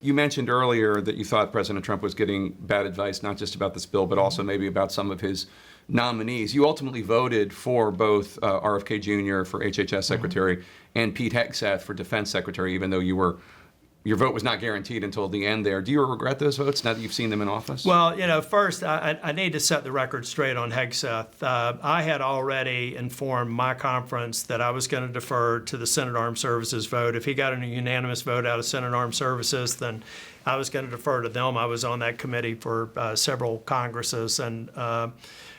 You mentioned earlier that you thought President Trump was getting bad advice, not just about this bill, but also maybe about some of his nominees. You ultimately voted for both RFK Jr. for HHS Secretary and Pete Hegseth for Defense Secretary, even though your vote was not guaranteed until the end there. Do you regret those votes now that you've seen them in office? Well, first, I need to set the record straight on Hegseth. I had already informed my conference that I was going to defer to the Senate Armed Services vote. If he got a unanimous vote out of Senate Armed Services, then I was going to defer to them. I was on that committee for several Congresses.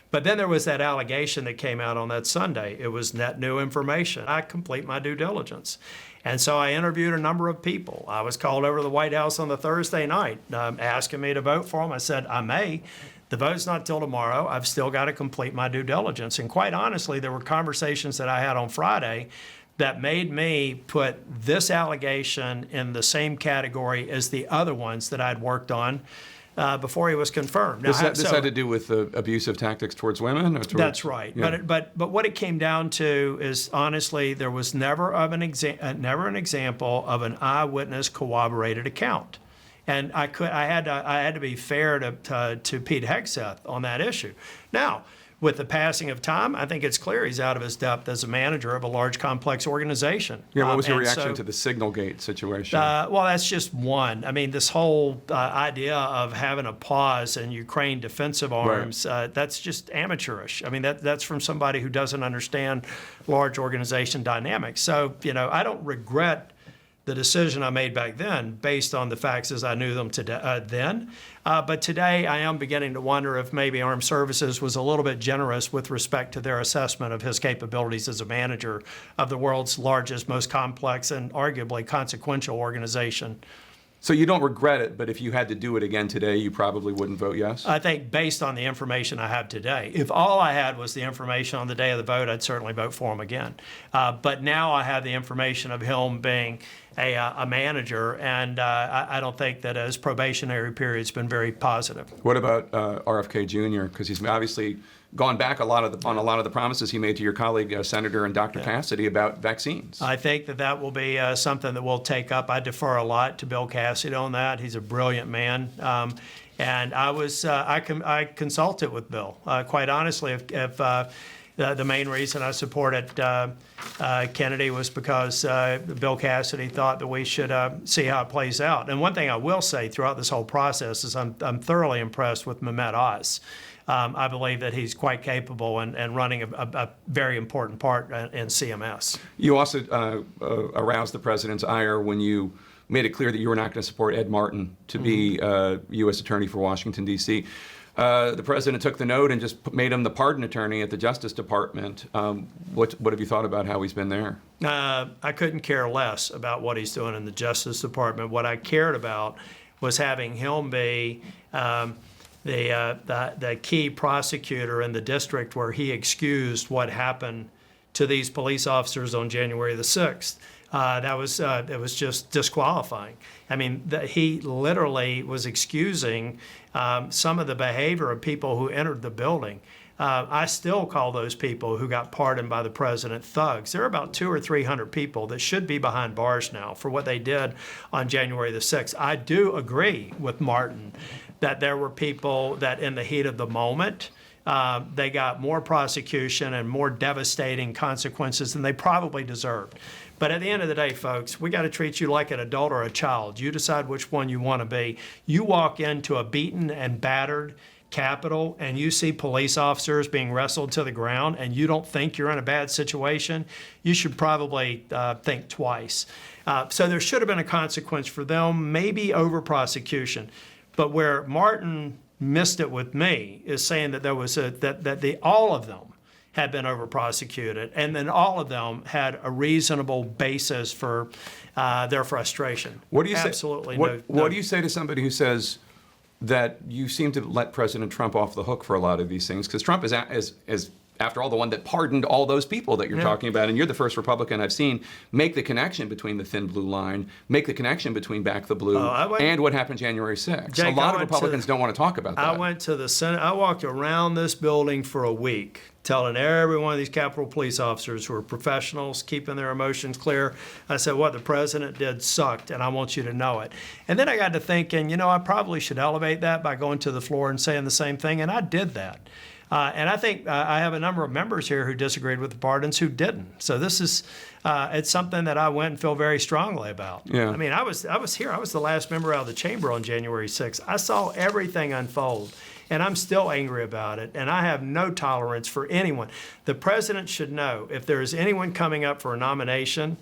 But then there was that allegation that came out on that Sunday. It was net new information. I complete my due diligence. And so I interviewed a number of people. I was called over to the White House on the Thursday night asking me to vote for them. I said, I may. The vote's not till tomorrow. I've still got to complete my due diligence. And quite honestly, there were conversations that I had on Friday that made me put this allegation in the same category as the other ones that I'd worked on before he was confirmed. Now, this had to do with abusive tactics towards women? Or towards, that's right. Yeah. But what it came down to is, honestly, there was never an example of an eyewitness corroborated account. And I had to be fair to Pete Hegseth on that issue. Now, with the passing of time, I think it's clear he's out of his depth as a manager of a large, complex organization. Yeah, what was your reaction to the Signalgate situation? Well, that's just one. I mean, this whole idea of having a pause in Ukraine defensive arms, right. That's just amateurish. I mean, that's from somebody who doesn't understand large organization dynamics. So, I don't regret the decision I made back then based on the facts as I knew them then. But today I am beginning to wonder if maybe Armed Services was a little bit generous with respect to their assessment of his capabilities as a manager of the world's largest, most complex, and arguably consequential organization. So you don't regret it, but if you had to do it again today, you probably wouldn't vote yes? I think based on the information I have today. If all I had was the information on the day of the vote, I'd certainly vote for him again. But now I have the information of him being a manager, and I don't think that his probationary period's been very positive. What about RFK Jr.? Because he's obviously gone back on a lot of the promises he made to your colleague, Senator and Dr. Cassidy, about vaccines. I think that will be something that we'll take up. I defer a lot to Bill Cassidy on that. He's a brilliant man. And I consulted with Bill. Quite honestly, if the main reason I supported Kennedy was because Bill Cassidy thought that we should see how it plays out. And one thing I will say throughout this whole process is I'm thoroughly impressed with Mehmet Oz. I believe that he's quite capable and running a very important part in CMS. You also aroused the president's ire when you made it clear that you were not going to support Ed Martin to be U.S. Attorney for Washington, D.C. The president took the note and just made him the pardon attorney at the Justice Department. What have you thought about how he's been there? I couldn't care less about what he's doing in the Justice Department. What I cared about was having him be the key prosecutor in the district where he excused what happened to these police officers on January the 6th. It was just disqualifying. I mean, he literally was excusing some of the behavior of people who entered the building. I still call those people who got pardoned by the president thugs. There are about 200 or 300 people that should be behind bars now for what they did on January the 6th. I do agree with Martin that there were people that in the heat of the moment, they got more prosecution and more devastating consequences than they probably deserved. But at the end of the day, folks, we got to treat you like an adult or a child. You decide which one you want to be. You walk into a beaten and battered Capitol and you see police officers being wrestled to the ground and you don't think you're in a bad situation, you should probably think twice. So there should have been a consequence for them, maybe over prosecution. But where Martin missed it with me is saying that there was all of them had been over prosecuted, and then all of them had a reasonable basis for their frustration. What do you Absolutely say? What do you say to somebody who says that you seem to let President Trump off the hook for a lot of these things? Because Trump is after all, the one that pardoned all those people that you're talking about. And you're the first Republican I've seen make the connection between the thin blue line, make the connection between Back the Blue and what happened January 6th. Jake, a lot of Republicans don't want to talk about that. I went to the Senate. I walked around this building for a week telling every one of these Capitol Police officers who are professionals, keeping their emotions clear. I said, what the president did sucked, and I want you to know it. And then I got to thinking, I probably should elevate that by going to the floor and saying the same thing, and I did that. And I think I have a number of members here who disagreed with the pardons who didn't. So this is, it's something that I went and feel very strongly about. Yeah. I mean, I was here. I was the last member out of the chamber on January 6th. I saw everything unfold, and I'm still angry about it. And I have no tolerance for anyone. The president should know if there is anyone coming up for a nomination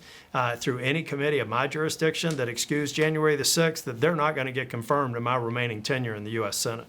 through any committee of my jurisdiction that excused January the 6th, that they're not going to get confirmed in my remaining tenure in the U.S. Senate.